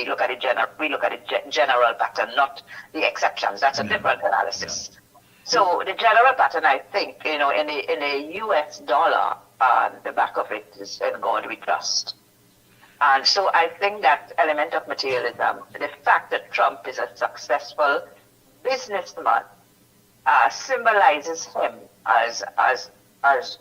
we look at the general pattern, not the exceptions. That's a different analysis. Yeah. So the general pattern, I think, in the US dollar, the back of it is in God we trust. And so I think that element of materialism, the fact that Trump is a successful businessman, symbolizes him as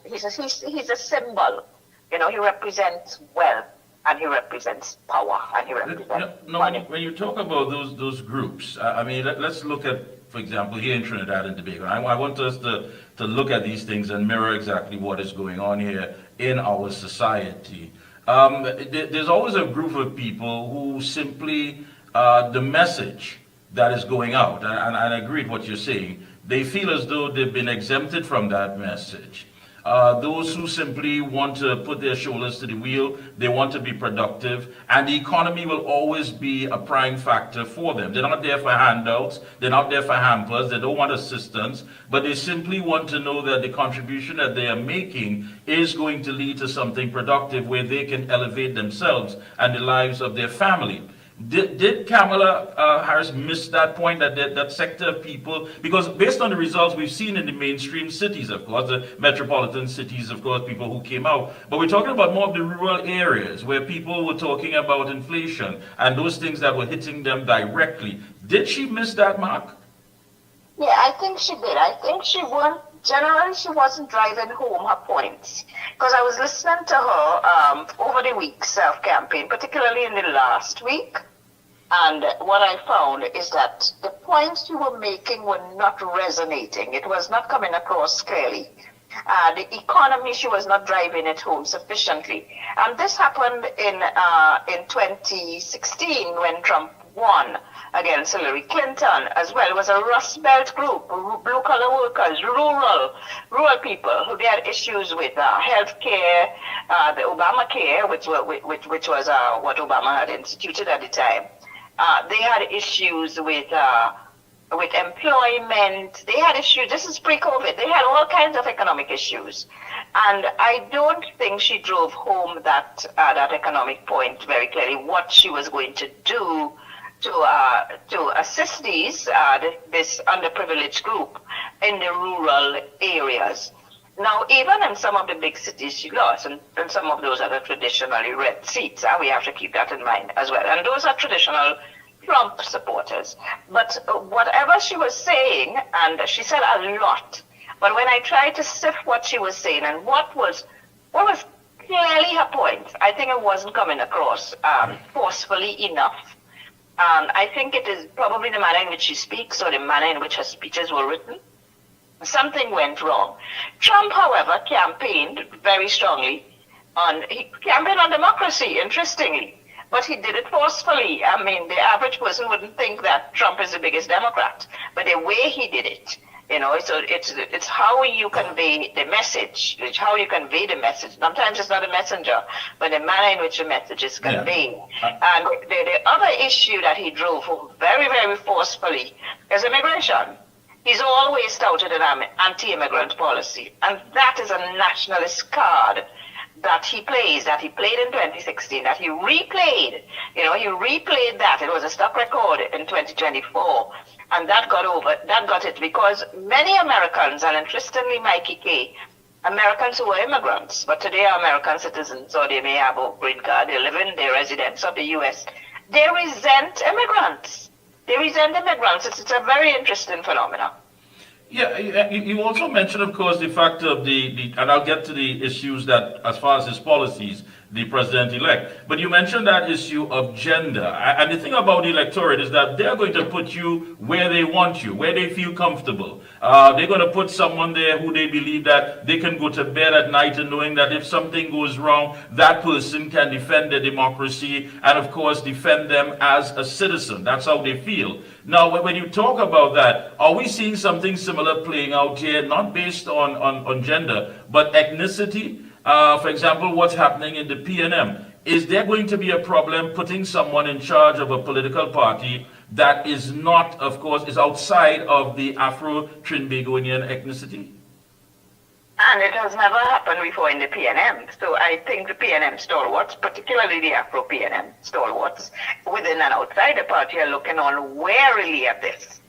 he's a symbol. He represents wealth, and he represents power, and he represents money. When you talk about those groups, let's look at, for example, here in Trinidad and Tobago. I want us to look at these things and mirror exactly what is going on here in our society. There's always a group of people who simply, the message that is going out, and I agree with what you're saying, they feel as though they've been exempted from that message. Those who simply want to put their shoulders to the wheel, they want to be productive, and the economy will always be a prime factor for them. They're not there for handouts, they're not there for hampers, they don't want assistance, but they simply want to know that the contribution that they are making is going to lead to something productive where they can elevate themselves and the lives of their family. Did Kamala Harris miss that point, that sector of people? Because based on the results we've seen in the mainstream cities, of course, the metropolitan cities, of course, people who came out, but we're talking about more of the rural areas where people were talking about inflation and those things that were hitting them directly. Did she miss that mark? Yeah, I think she did. I think generally she wasn't driving home her points. Because I was listening to her over the weeks of campaign, particularly in the last week. And what I found is that the points you were making were not resonating. It was not coming across clearly. The economy, she was not driving it home sufficiently. And this happened in 2016 when Trump won against Hillary Clinton as well. It was a Rust Belt group, blue-collar workers, rural people who they had issues with health care, the Obamacare, which was what Obama had instituted at the time. They had issues with employment. They had issues. This is pre-COVID. They had all kinds of economic issues. And I don't think she drove home that economic point very clearly, what she was going to do to assist this underprivileged group in the rural areas. Now, even in some of the big cities she lost, and some of those are the traditionally red seats, we have to keep that in mind as well. And those are traditional Trump supporters. But whatever she was saying, and she said a lot, but when I tried to sift what she was saying and what was clearly her point, I think it wasn't coming across forcefully enough. I think it is probably the manner in which she speaks or the manner in which her speeches were written. Something went wrong. Trump, however, campaigned very strongly he campaigned on democracy, interestingly, but he did it forcefully. I mean, the average person wouldn't think that Trump is the biggest Democrat, but the way he did it, so it's how you convey the message. It's how you convey the message. Sometimes it's not a messenger, but the manner in which the message is conveyed. Yeah. And the other issue that he drove home very, very forcefully is immigration. He's always touted an anti-immigrant policy, and that is a nationalist card that he played in 2016, that he replayed. He replayed that. It was a stock record in 2024. And that got it because many Americans, and interestingly, Mikey K, Americans who were immigrants, but today are American citizens, or they may have a green card, they're residents of the U.S., they resent immigrants. It's a very interesting phenomenon. Yeah, you also mentioned, of course, the fact of and I'll get to the issues that, as far as his policies, the president-elect. But you mentioned that issue of gender. And the thing about the electorate is that they're going to put you where they want you, where they feel comfortable. They're going to put someone there who they believe that they can go to bed at night and knowing that if something goes wrong, that person can defend their democracy and, of course, defend them as a citizen. That's how they feel. Now, when you talk about that, are we seeing something similar playing out here, not based on gender, but ethnicity? For example, what's happening in the PNM. Is there going to be a problem putting someone in charge of a political party that is not, of course, is outside of the Afro-Trinbagonian ethnicity? And it has never happened before in the PNM. So I think the PNM stalwarts, particularly the Afro-PNM stalwarts, within and outside the party are looking on warily at this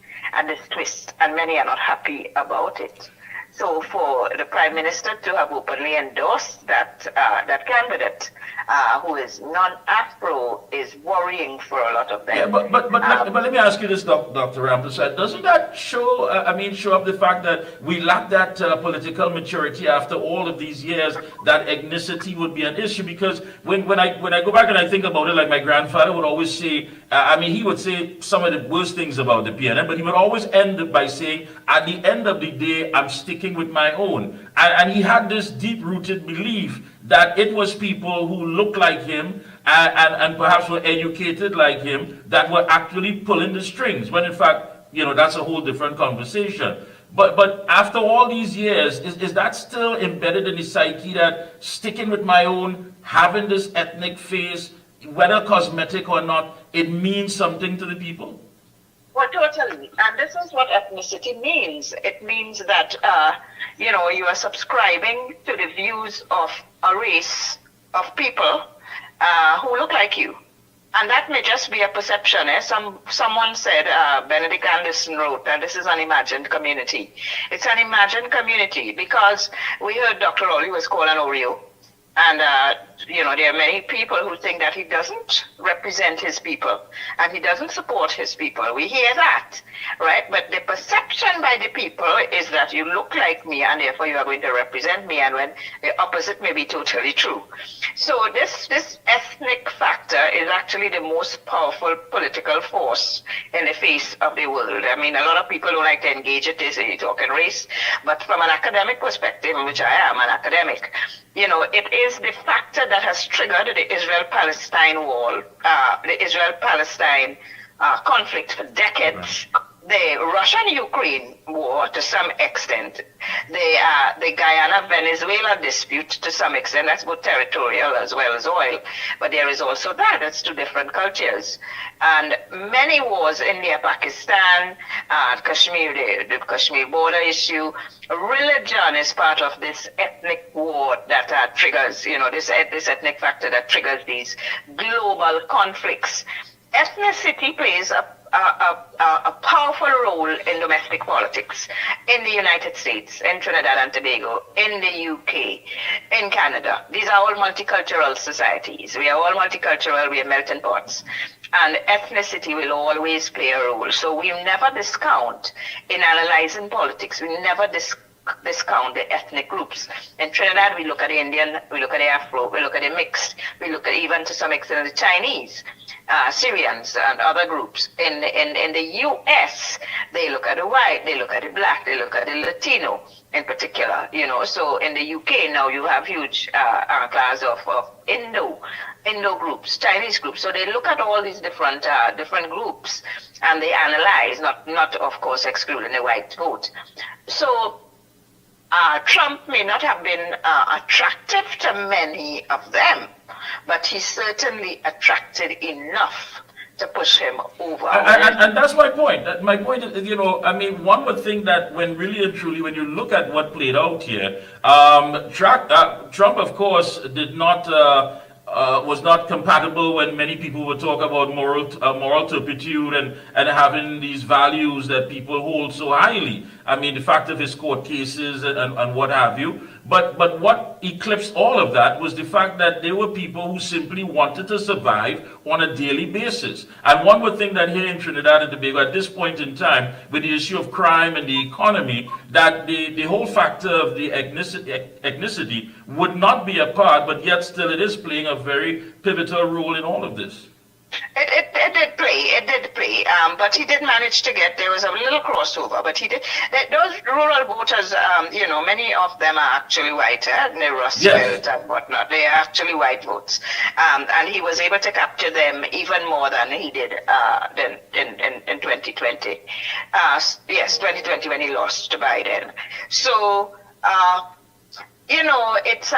twist, and many are not happy about it. So for the Prime Minister to have openly endorsed that candidate, who is non-Afro, is worrying for a lot of them. Yeah, but let me ask you this, Dr. Rampersad. Doesn't that show, show up the fact that we lack that political maturity after all of these years, that ethnicity would be an issue? Because when I go back and I think about it, like my grandfather would always say, he would say some of the worst things about the PNM, but he would always end by saying, at the end of the day, I'm sticking with my own. And he had this deep-rooted belief that it was people who looked like him and perhaps were educated like him that were actually pulling the strings, when in fact, that's a whole different conversation. But after all these years, is that still embedded in the psyche, that sticking with my own, having this ethnic face, whether cosmetic or not, it means something to the people? Well, totally. And this is what ethnicity means. It means that, you are subscribing to the views of a race of people who look like you. And that may just be a perception. Someone said, Benedict Anderson wrote that this is an imagined community. It's an imagined community because we heard Dr. Rowley was called an Oreo. And, there are many people who think that he doesn't represent his people and he doesn't support his people. We hear that, right? But the perception by the people is that you look like me and therefore you are going to represent me, and when the opposite may be totally true. So this ethnic factor is actually the most powerful political force in the face of the world. I mean, a lot of people don't like to engage it. They say you talk in race, but from an academic perspective, in which I am an academic, it is the factor that has triggered the Israel-Palestine war, the Israel-Palestine conflict for decades. Right. The Russian-Ukraine war to some extent, the Guyana-Venezuela dispute to some extent, that's both territorial as well as oil, but there is also that's two different cultures. And many wars, India, Pakistan, Kashmir, the Kashmir border issue, religion is part of this ethnic war that triggers, this ethnic factor that triggers these global conflicts. Ethnicity plays a powerful role in domestic politics in the United States, in Trinidad and Tobago, in the UK, in Canada. These are all multicultural societies. We are all multicultural, we are melting pots. And ethnicity will always play a role. So we never discount, in analyzing politics, we never discount the ethnic groups. In Trinidad, we look at the Indian, we look at the Afro, we look at the mixed, we look at even to some extent the Chinese, Syrians and other groups. In the US, they look at the white, they look at the black, they look at the Latino in particular, So in the UK now you have huge class of Indo groups, Chinese groups. So they look at all these different groups and they analyze, not of course excluding the white vote. So Trump may not have been attractive to many of them, but he certainly attracted enough to push him over. And that's my point. My point is, one would think that when really and truly, when you look at what played out here, Trump, of course, was not compatible when many people would talk about moral turpitude and having these values that people hold so highly. I mean, the fact of his court cases and what have you. But what eclipsed all of that was the fact that there were people who simply wanted to survive on a daily basis. And one would think that here in Trinidad and Tobago, at this point in time, with the issue of crime and the economy, that the whole factor of the ethnicity would not be a part, but yet still it is playing a very pivotal role in all of this. It did play, but he did manage to there was a little crossover, but he did, those rural voters, many of them are actually white, in the Rust Belt and whatnot, they are actually white votes, and he was able to capture them even more than he did in 2020. Yes, 2020 when he lost to Biden. So, it's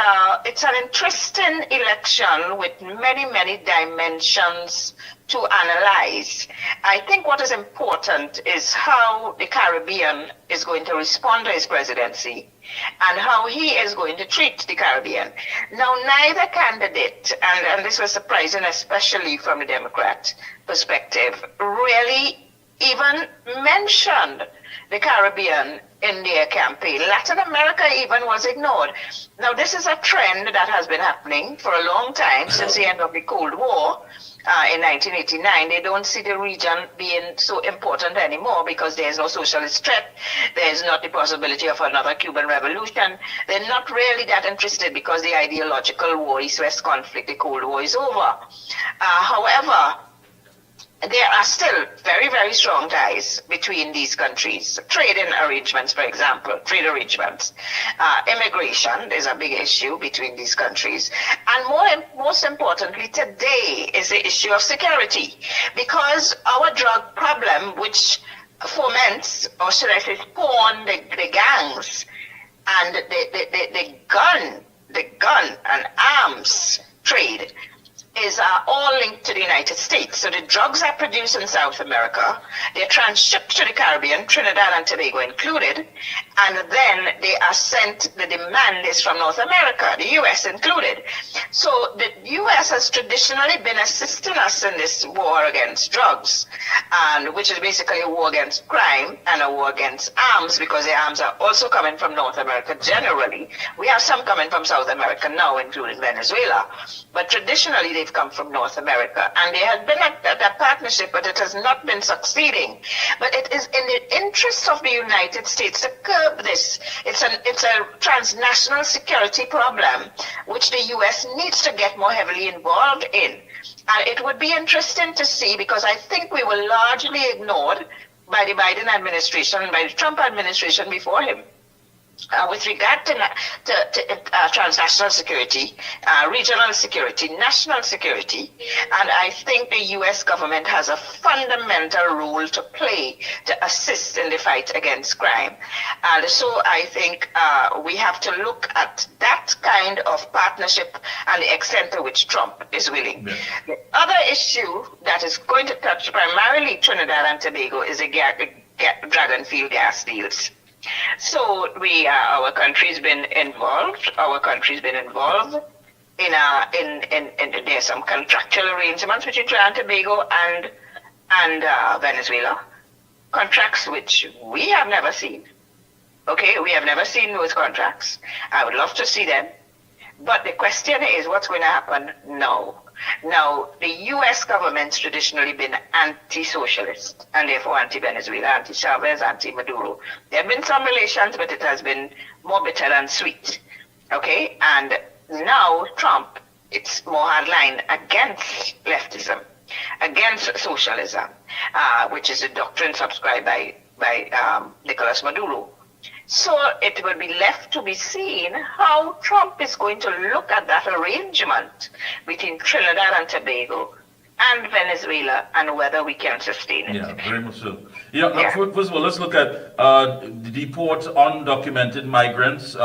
an interesting election with many dimensions to analyze. I think what is important is how the Caribbean is going to respond to his presidency and how he is going to treat the Caribbean. Now, neither candidate, and this was surprising, especially from the Democrat perspective, really even mentioned the Caribbean in their campaign. Latin America even was ignored. Now, this is a trend that has been happening for a long time since the end of the Cold War. In 1989, they don't see the region being so important anymore because there's no socialist threat. There's not the possibility of another Cuban revolution. They're not really that interested because the ideological war, East-West conflict, the Cold War is over. However, there are still very strong ties between these countries. Trading arrangements, for example, trade arrangements. Immigration is a big issue between these countries. And most importantly, today is the issue of security. Because our drug problem, which foments, or should I say spawn, the gangs and the gun and arms trade, is all linked to the United States. So the drugs are produced in South America, they're transshipped to the Caribbean, Trinidad and Tobago included, and then they are sent, the demand is from North America, the U.S. included. So the U.S. has traditionally been assisting us in this war against drugs, and which is basically a war against crime and a war against arms, because the arms are also coming from North America generally. We have some coming from South America now, including Venezuela, but traditionally they've come from North America, and there has been a partnership, but it has not been succeeding. But it is in the interest of the United States to curb this. It's a transnational security problem, which the U.S. needs to get more heavily involved in. And it would be interesting to see, because I think we were largely ignored by the Biden administration and by the Trump administration before him. With regard to transnational security, regional security, national security, and I think the U.S. government has a fundamental role to play to assist in the fight against crime. And so I think we have to look at that kind of partnership and the extent to which Trump is willing. Yeah. The other issue that is going to touch primarily Trinidad and Tobago is the dragon field gas deals. So our country's been involved. Our country's been involved in there's some contractual arrangements between Trinidad and Tobago and Venezuela. Contracts which we have never seen. Okay, we have never seen those contracts. I would love to see them. But the question is, what's going to happen now? Now, the U.S. government's traditionally been anti-socialist and therefore anti-Venezuela, anti-Chavez, anti-Maduro. There have been some relations, but it has been more bitter than sweet. Okay? And now Trump, it's more hardline against leftism, against socialism, which is a doctrine subscribed by Nicolas Maduro. So it will be left to be seen how Trump is going to look at that arrangement between Trinidad and Tobago and Venezuela and whether we can sustain it. Yeah, very much so. Yeah. First of all, let's look at the deport undocumented migrants.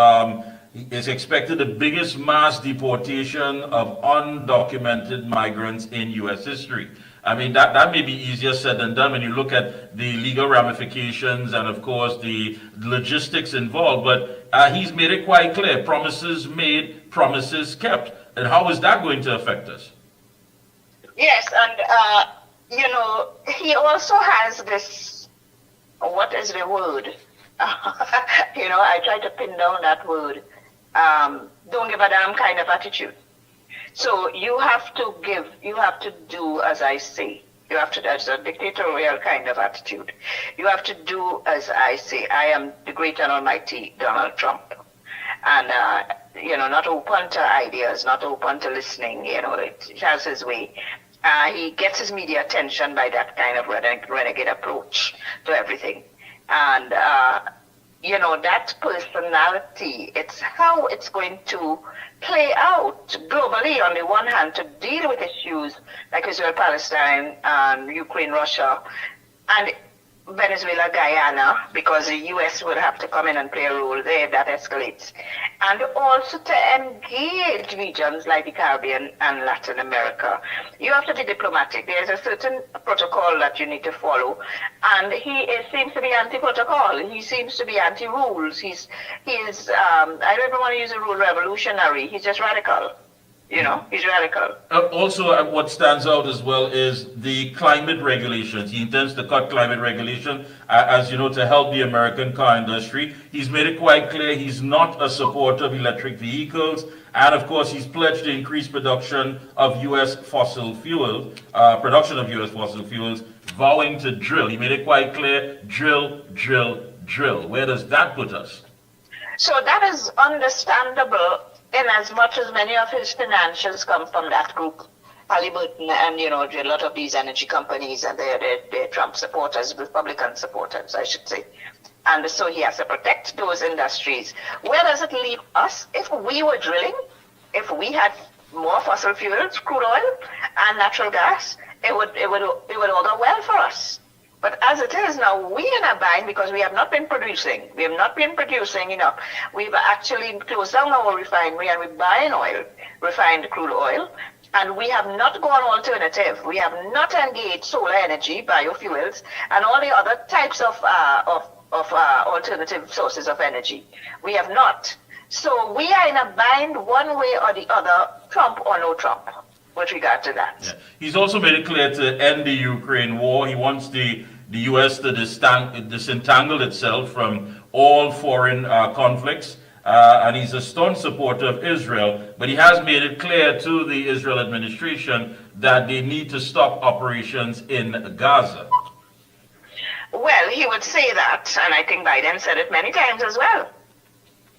It's expected the biggest mass deportation of undocumented migrants in U.S. history. I mean, that may be easier said than done when you look at the legal ramifications and, of course, the logistics involved. But he's made it quite clear, promises made, promises kept. And how is that going to affect us? Yes, and, he also has this, what is the word? I try to pin down that word. Don't give a damn kind of attitude. So you have to do as I say. That's a dictatorial kind of attitude. You have to do as I say. I am the great and almighty Donald Trump. And, not open to ideas, not open to listening, it has his way. He gets his media attention by that kind of renegade approach to everything. And, that personality, it's how it's going to play out globally on the one hand to deal with issues like Israel, Palestine, and Ukraine, Russia. And Venezuela, Guyana, because the U.S. will have to come in and play a role there if that escalates. And also to engage regions like the Caribbean and Latin America. You have to be diplomatic. There's a certain protocol that you need to follow. And seems to be anti-protocol. He seems to be anti-rules. He is, I don't even want to use the word revolutionary. He's just radical. He's radical. Also, what stands out as well is the climate regulations. He intends to cut climate regulation, as you know, to help the American car industry. He's made it quite clear he's not a supporter of electric vehicles. And of course, he's pledged to increase production of U.S. fossil fuels, vowing to drill. He made it quite clear, drill, drill, drill. Where does that put us? So that is understandable, in as much as many of his financials come from that group, Halliburton and, a lot of these energy companies, and they're Trump supporters, Republican supporters, I should say. And so he has to protect those industries. Where does it leave us? If we were drilling, if we had more fossil fuels, crude oil and natural gas, it would all go well for us. But as it is now, we're in a bind because we have not been producing. We have not been producing enough. We've actually closed down our refinery and we're buying oil, refined crude oil, and we have not gone alternative. We have not engaged solar energy, biofuels, and all the other types of alternative sources of energy. We have not. So we are in a bind one way or the other, Trump or no Trump, with regard to that. Yeah. He's also made it clear to end the Ukraine war. He wants the U.S. to disentangle itself from all foreign conflicts. And he's a staunch supporter of Israel, but he has made it clear to the Israel administration that they need to stop operations in Gaza. Well, he would say that, and I think Biden said it many times as well.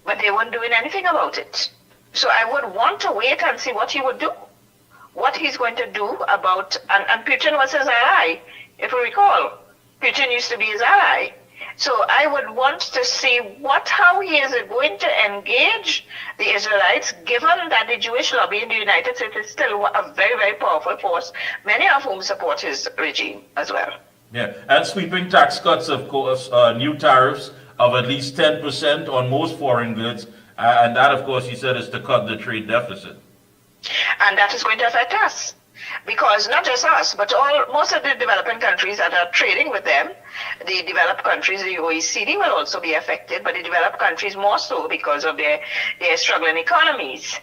But they weren't doing anything about it. So I would want to wait and see what he would do. What he's going to do about, and Putin was his ally, if we recall. Putin used to be his ally. So I would want to see how he is going to engage the Israelites, given that the Jewish lobby in the United States is still a very, very powerful force, many of whom support his regime as well. Yeah, and sweeping tax cuts, of course, new tariffs of at least 10% on most foreign goods, and that, of course, he said, is to cut the trade deficit. And that is going to affect us. Because not just us, but most of the developing countries that are trading with them, the developed countries, the OECD will also be affected, but the developed countries more so because of their struggling economies.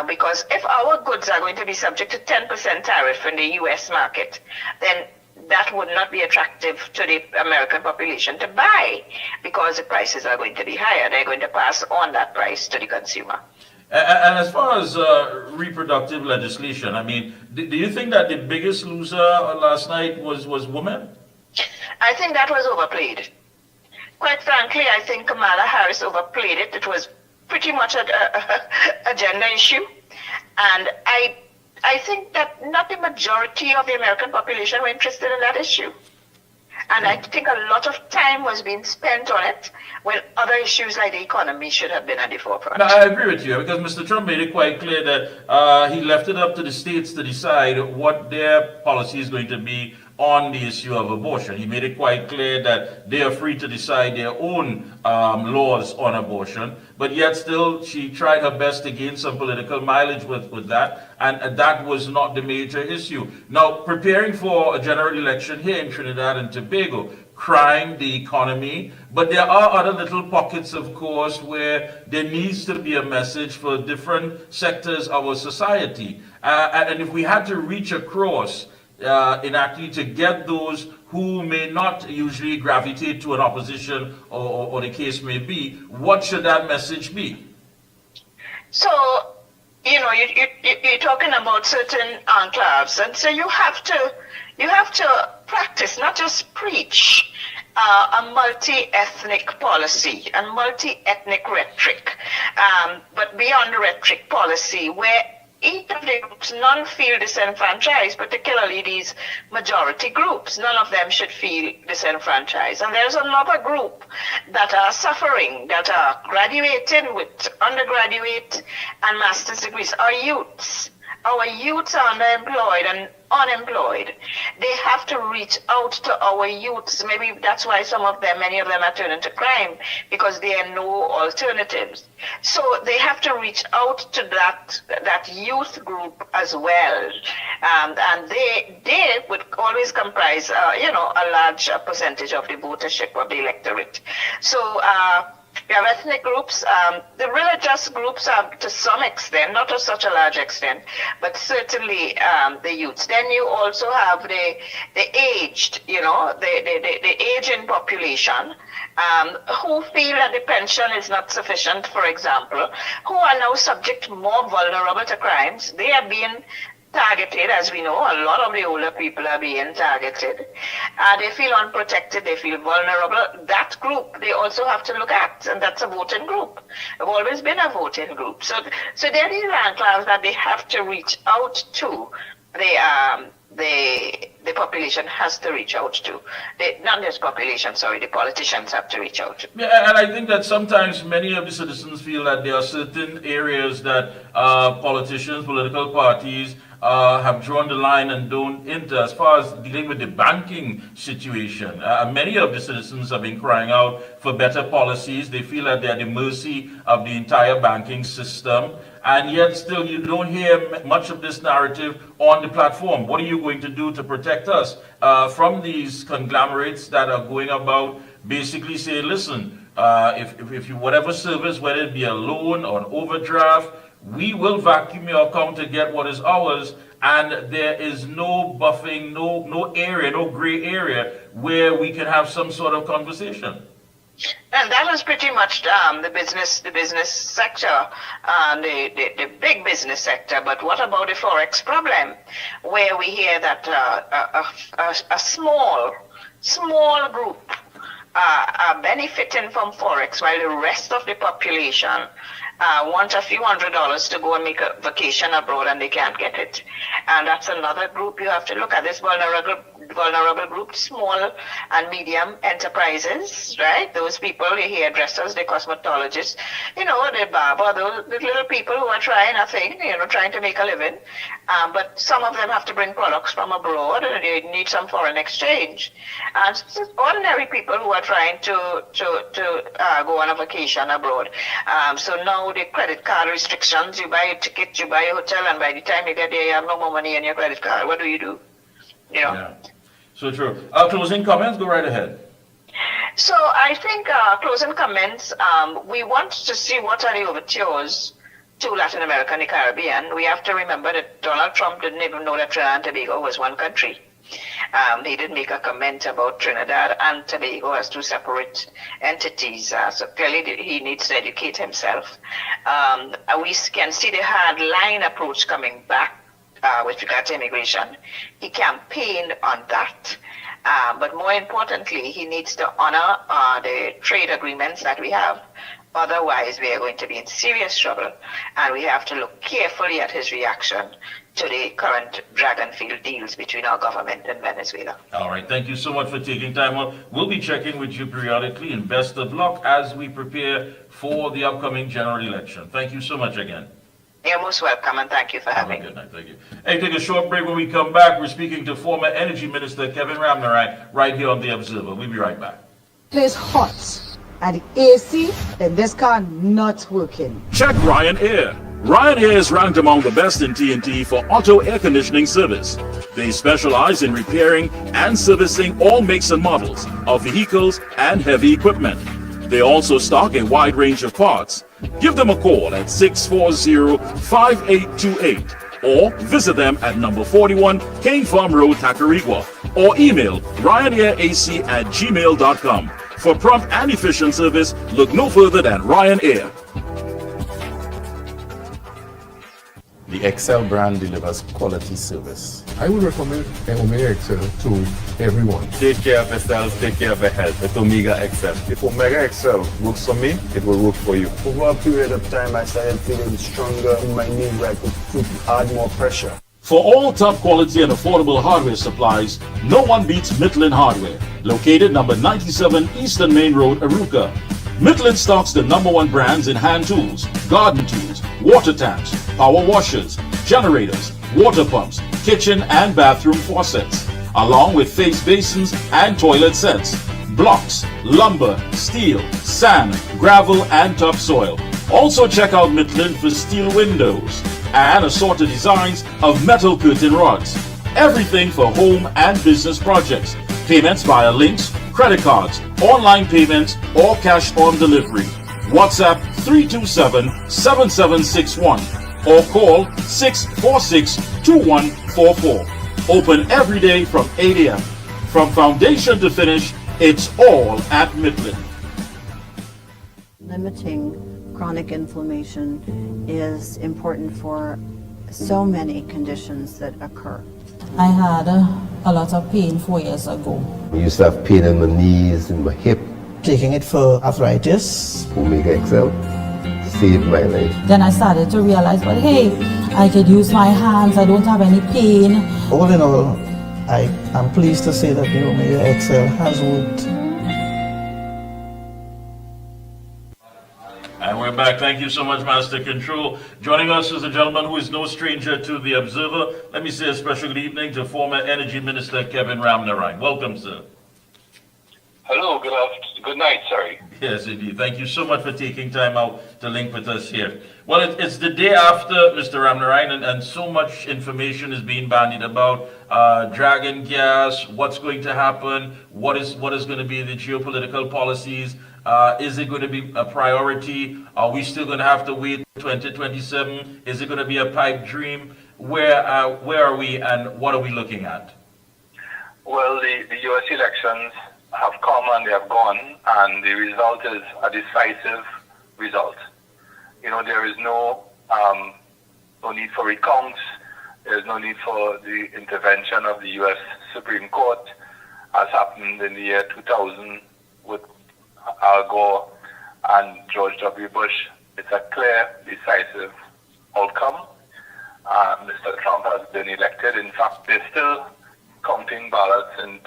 Because if our goods are going to be subject to 10% tariff in the US market, then that would not be attractive to the American population to buy, because the prices are going to be higher. They're going to pass on that price to the consumer. And as far as reproductive legislation, I mean, do you think that the biggest loser last night was women? I think that was overplayed. Quite frankly, I think Kamala Harris overplayed it. It was pretty much a gender issue. And I think that not the majority of the American population were interested in that issue. And I think a lot of time was being spent on it when other issues like the economy should have been at the forefront. No, I agree with you, because Mr. Trump made it quite clear that he left it up to the states to decide what their policy is going to be on the issue of abortion. He made it quite clear that they are free to decide their own laws on abortion, but yet still she tried her best to gain some political mileage with that, and that was not the major issue. Now, preparing for a general election here in Trinidad and Tobago, crime, the economy, but there are other little pockets, of course, where there needs to be a message for different sectors of our society. And if we had to reach across in actually to get those who may not usually gravitate to an opposition or the case may be, what should that message be? So, you're talking about certain enclaves, and so you have to practice, not just preach, a multi-ethnic policy and multi-ethnic rhetoric, but beyond rhetoric policy, where each of the groups, none feel disenfranchised, particularly these majority groups. None of them should feel disenfranchised. And there's another group that are suffering, that are graduating with undergraduate and master's degrees, are youths. our youths are underemployed and unemployed. They have to reach out to our youths. Maybe that's why many of them are turning to crime, because there are no alternatives. So they have to reach out to that youth group as well, and they would always comprise, a large percentage of the votership of the electorate. So. We have ethnic groups, the religious groups are to some extent, not to such a large extent, but certainly the youths. Then you also have the aged, the aging population, who feel that the pension is not sufficient, for example, who are now more vulnerable to crimes. They are being targeted, as we know. A lot of the older people are being targeted. They feel unprotected, they feel vulnerable. That group they also have to look at, and that's a voting group. They've always been a voting group. So they're the ranklers that they have to reach out to. The population has to reach out to. Not just population, sorry, the politicians have to reach out to. Yeah, and I think that sometimes many of the citizens feel that there are certain areas that politicians, political parties have drawn the line and don't enter, as far as dealing with the banking situation. Many of the citizens have been crying out for better policies. They feel that they're at the mercy of the entire banking system. And yet still you don't hear much of this narrative on the platform. What are you going to do to protect us from these conglomerates that are going about basically saying, listen, if you, whatever service, whether it be a loan or an overdraft, we will vacuum your account to get what is ours, and there is no buffing, no area, no gray area where we can have some sort of conversation. And that was pretty much the business sector, the big business sector. But what about the forex problem, where we hear that a small group are benefiting from forex, while the rest of the population want a few $100s to go and make a vacation abroad, and they can't get it. And that's another group you have to look at. This vulnerable group, small and medium enterprises, right? Those people, the hairdressers, the cosmetologists, the barber, those little people who are trying a thing, trying to make a living. But some of them have to bring products from abroad, and they need some foreign exchange. And it's just ordinary people who are trying to go on a vacation abroad. So now the credit card restrictions, you buy a ticket, you buy a hotel, and by the time you get there, you have no more money in your credit card. What do you do? Yeah, so true. Closing comments, go right ahead. So I think closing comments, we want to see what are the overtures to Latin America and the Caribbean. We have to remember that Donald Trump didn't even know that Trinidad and Tobago was one country. He did make a comment about Trinidad and Tobago as two separate entities. So clearly he needs to educate himself. We can see the hard line approach coming back with regard to immigration. He campaigned on that. But more importantly, he needs to honor the trade agreements that we have. Otherwise, we are going to be in serious trouble, and we have to look carefully at his reaction to the current dragon field deals between our government and Venezuela. All right. Thank you so much for taking time out. We'll be checking with you periodically, and best of luck as we prepare for the upcoming general election. Thank you so much again. You're most welcome, and thank you for having me. Have a good night. Thank you. Hey, take a short break. When we come back, we're speaking to former Energy Minister Kevin Ramnarai right here on The Observer. We'll be right back. It's hot. And the AC, then this car not working. Check Ryan Air. Ryan Air is ranked among the best in TNT for auto air conditioning service. They specialize in repairing and servicing all makes and models of vehicles and heavy equipment. They also stock a wide range of parts. Give them a call at 640-5828 or visit them at number 41 King Farm Road, Tacarigua, or email ryanairac@gmail.com. For prompt and efficient service, look no further than Ryan Air. The Excel brand delivers quality service. I would recommend Omega Excel to everyone. Take care of yourself, take care of your health with Omega Excel. If Omega Excel works for me, it will work for you. Over a period of time, I started feeling stronger in my knee where I could add more pressure. For all top quality and affordable hardware supplies, no one beats Midland Hardware, located number 97 Eastern Main Road, Aruca. Midland stocks the #1 brands in hand tools, garden tools, water tanks, power washers, generators, water pumps, kitchen and bathroom faucets, along with face basins and toilet sets, blocks, lumber, steel, sand, gravel, and topsoil. Also check out Midland for steel windows and assorted designs of metal curtain rods. Everything for home and business projects. Payments via links, credit cards, online payments, or cash on delivery. WhatsApp 327-7761 or call 646-2144. Open every day from 8 a.m. From foundation to finish, it's all at Midland. Limiting chronic inflammation is important for so many conditions that occur. I had a lot of pain 4 years ago. I used to have pain in my knees and my hip. Taking it for arthritis. Omega XL saved my life. Then I started to realize, but hey, I could use my hands, I don't have any pain. All in all, I am pleased to say that the Omega XL has worked. And we're back. Thank you so much, Master Control. Joining us is a gentleman who is no stranger to the Observer. Let me say a special good evening to former Energy Minister Kevin Ramnarine. Welcome, sir. Hello, good night, sorry. Yes, indeed. Thank you so much for taking time out to link with us here. Well, it's the day after Mr. Ramnarine, and so much information is being bandied about dragon gas, what's going to happen, what is going to be the geopolitical policies. Is it going to be a priority? Are we still going to have to wait 2027? Is it going to be a pipe dream? Where are we, and what are we looking at? Well, the U.S. elections have come and they have gone, and the result is a decisive result. You know, there is no need for recounts. There is no need for the intervention of the U.S. Supreme Court, as happened in the year 2000 with Al Gore and George W. Bush. It's a clear, decisive outcome. Mr. Trump has been elected. In fact, they're still counting ballots in